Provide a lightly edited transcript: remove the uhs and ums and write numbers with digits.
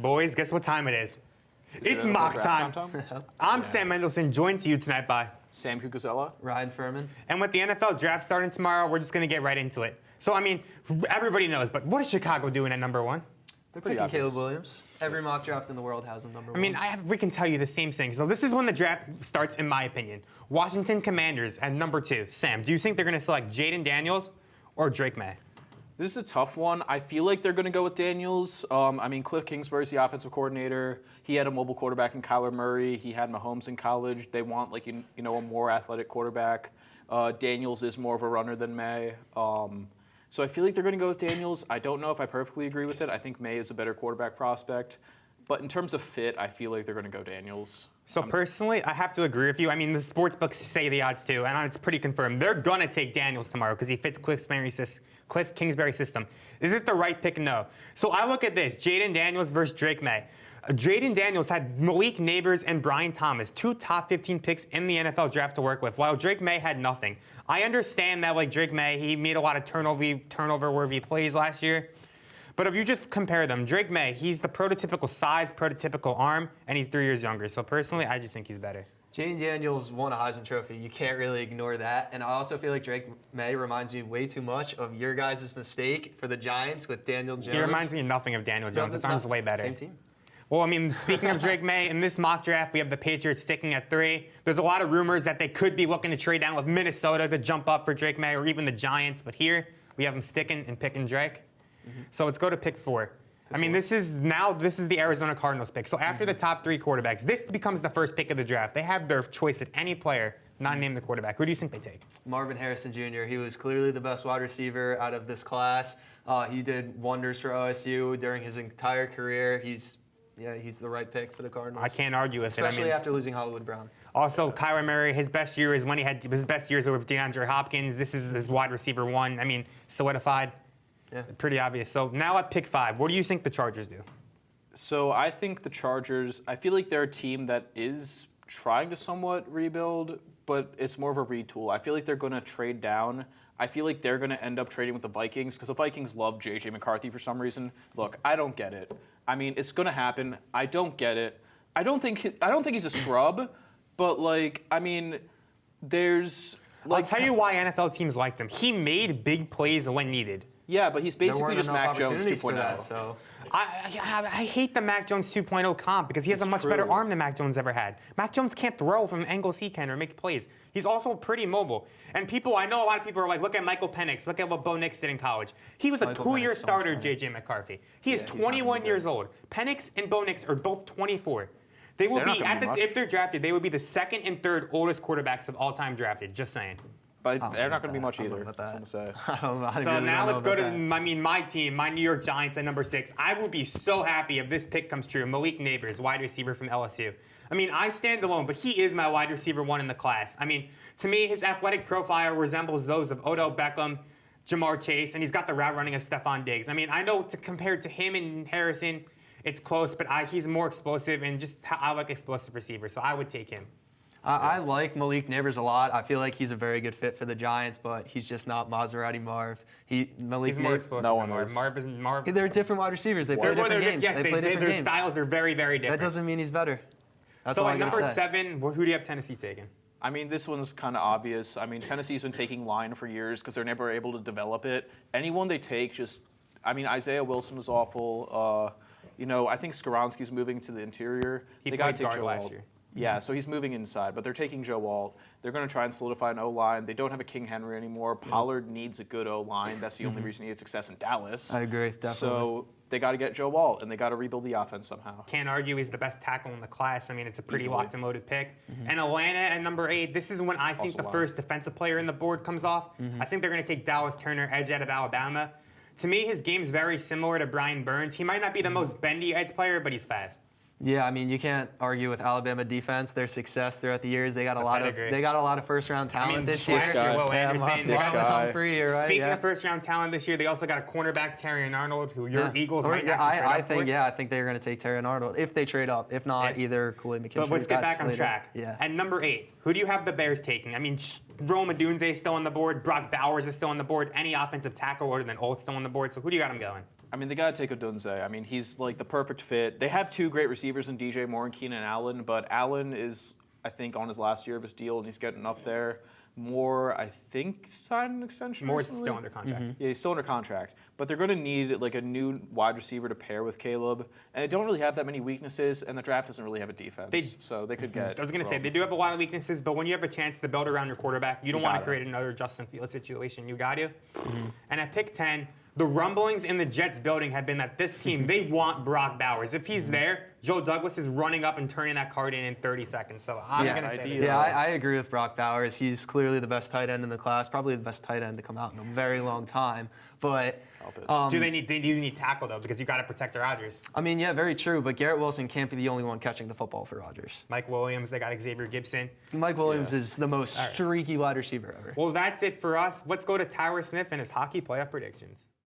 Boys, guess what time it is? It's it mock draft time. I'm Sam Mendelsohn, joined to you tonight by Sam Cucuzzella. Ryan Furman. And with the NFL draft starting tomorrow, we're just going to get right into it. So, I mean, everybody knows, but what is Chicago doing at number one? They're Pretty picking obvious. Caleb Williams. Every mock draft in the world has him number one. I mean, we can tell you the same thing. So this is when the draft starts, in my opinion. Washington Commanders at number 2. Sam, do you think they're going to select Jaden Daniels or Drake May? This is a tough one. I feel like they're going to go with Daniels. I mean, Cliff Kingsbury's the offensive coordinator. He had a mobile quarterback in Kyler Murray. He had Mahomes in college. They want, like, a more athletic quarterback. Daniels is more of a runner than May. So I feel like they're going to go with Daniels. I don't know if I perfectly agree with it. I think May is a better quarterback prospect. But in terms of fit, I feel like they're going to go Daniels. So personally, I have to agree with you. I mean, the sports books say the odds too, and it's pretty confirmed. They're going to take Daniels tomorrow because he fits Cliff Kingsbury's system. Is it the right pick? No. So I look at this, Jaden Daniels versus Drake May. Jaden Daniels had Malik Neighbors and Brian Thomas, 2 top 15 picks in the NFL draft to work with, while Drake May had nothing. I understand that, like, Drake May, he made a lot of turnover-worthy plays last year. But if you just compare them, Drake May, he's the prototypical size, prototypical arm, and he's 3 years younger. So personally, I just think he's better. Jaden Daniels won a Heisman Trophy. You can't really ignore that. And I also feel like Drake May reminds me way too much of your guys' mistake for the Giants with Daniel Jones. He reminds me nothing of Daniel Jones. His arm's way better. Same team. Well, I mean, speaking of Drake May, in this mock draft, we have the Patriots sticking at 3. There's a lot of rumors that they could be looking to trade down with Minnesota to jump up for Drake May, or even the Giants. But here, we have them sticking and picking Drake. So let's go to pick 4. I mean, this is the Arizona Cardinals pick. So after the top 3 quarterbacks, this becomes the first pick of the draft. They have their choice at any player, not named the quarterback. Who do you think they take? Marvin Harrison Jr. He was clearly the best wide receiver out of this class. He did wonders for OSU during his entire career. He's the right pick for the Cardinals. I can't argue with Especially it. after losing Hollywood Brown. Also, Kyler Murray, his best year is when he had his best years with DeAndre Hopkins. This is his wide receiver 1. I mean, solidified. Yeah. Pretty obvious. So now at pick 5, what do you think the Chargers do? So I think the Chargers, I feel like they're a team that is trying to somewhat rebuild, but it's more of a retool. I feel like they're going to trade down. I feel like they're going to end up trading with the Vikings because the Vikings love J.J. McCarthy for some reason. Look, I don't get it. I mean, it's going to happen. I don't get it. I don't think he's a scrub, but, like, I mean, there's... I'll tell you why NFL teams liked him. He made big plays when needed. Yeah, but he's basically just Mac Jones 2.0. That, so. I hate the Mac Jones 2.0 comp because he has a much better arm than Mac Jones ever had. Mac Jones can't throw from angles he can or make plays. He's also pretty mobile. And I know a lot of people are like, look at Michael Penix. Look at what Bo Nix did in college. He was a 2-year starter, J.J. McCarthy. He is 21 years old. Penix and Bo Nix are both 24. They will be, if they're drafted, they would be the 2nd and 3rd oldest quarterbacks of all time drafted. Just saying. But they're not going to be much either. So now let's go to my team, my New York Giants at number 6. I will be so happy if this pick comes true. Malik Neighbors, wide receiver from LSU. I mean, I stand alone, but he is my wide receiver 1 in the class. I mean, to me, his athletic profile resembles those of Odell Beckham, Jamar Chase, and he's got the route running of Stephon Diggs. I mean, I know compared to him and Harrison, it's close, but he's more explosive, and I like explosive receivers, so I would take him. I like Malik Neighbors a lot. I feel like he's a very good fit for the Giants, but he's just not Maserati Marv. He's more explosive than Marv. Marv. They're different wide receivers. They play different games. Yes, they play different games. Their styles are very, very different. That doesn't mean he's better. That's so all at number 7, who do you have Tennessee taking? I mean, this one's kind of obvious. I mean, Tennessee's been taking line for years because they're never able to develop it. Anyone they take Isaiah Wilson was awful. I think Skoronski's moving to the interior. They got to take Joe last year. Yeah, so he's moving inside, but they're taking Joe Alt. They're going to try and solidify an O-line. They don't have a King Henry anymore. Pollard needs a good O-line. That's the only reason he had success in Dallas. I agree, definitely. So they got to get Joe Alt, and they got to rebuild the offense somehow. Can't argue he's the best tackle in the class. I mean, it's a pretty locked and loaded pick. And Atlanta at number 8, this is when I think the first defensive player in the board comes off. I think they're going to take Dallas Turner, edge out of Alabama. To me, his game's very similar to Brian Burns. He might not be the most bendy edge player, but he's fast. Yeah, I mean, you can't argue with Alabama defense. Their success throughout the years, they got a lot of first-round talent this year. Humphrey, right? Speaking of first-round talent this year, they also got a cornerback, Terrion Arnold, who your Eagles might actually trade up for. I think they're going to take Terrion Arnold if they trade up. If not, either Kool-Aid McKinstry. But let's get back on track. Yeah. At number 8, who do you have the Bears taking? I mean, Rome Odunze is still on the board. Brock Bowers is still on the board. Any offensive tackle other than Old still on the board. So who do you got them going? I mean, they got to take Odunze. I mean, he's like the perfect fit. They have two great receivers in DJ Moore and Keenan Allen, but Allen is, I think, on his last year of his deal, and he's getting up there. Moore, I think, signed an extension Moore's recently. still under contract. Yeah, he's still under contract. But they're going to need like a new wide receiver to pair with Caleb, and they don't really have that many weaknesses, and the draft doesn't really have a defense, so they could get. I was going to say, they do have a lot of weaknesses, but when you have a chance to build around your quarterback, you don't want to got it. create another Justin Fields situation. You got to. And at pick 10, the rumblings in the Jets building have been that this team, they want Brock Bowers. If he's there, Joe Douglas is running up and turning that card in 30 seconds. So I'm going to say ideal. that. Yeah, I agree with Brock Bowers. He's clearly the best tight end in the class, probably the best tight end to come out in a very long time. But Do you need tackle, though, because you got to protect Rodgers. I mean, yeah, very true. But Garrett Wilson can't be the only one catching the football for Rodgers. Mike Williams, they got Xavier Gibson. Mike Williams is the most streaky wide receiver ever. Well, that's it for us. Let's go to Tyler Smith and his hockey playoff predictions.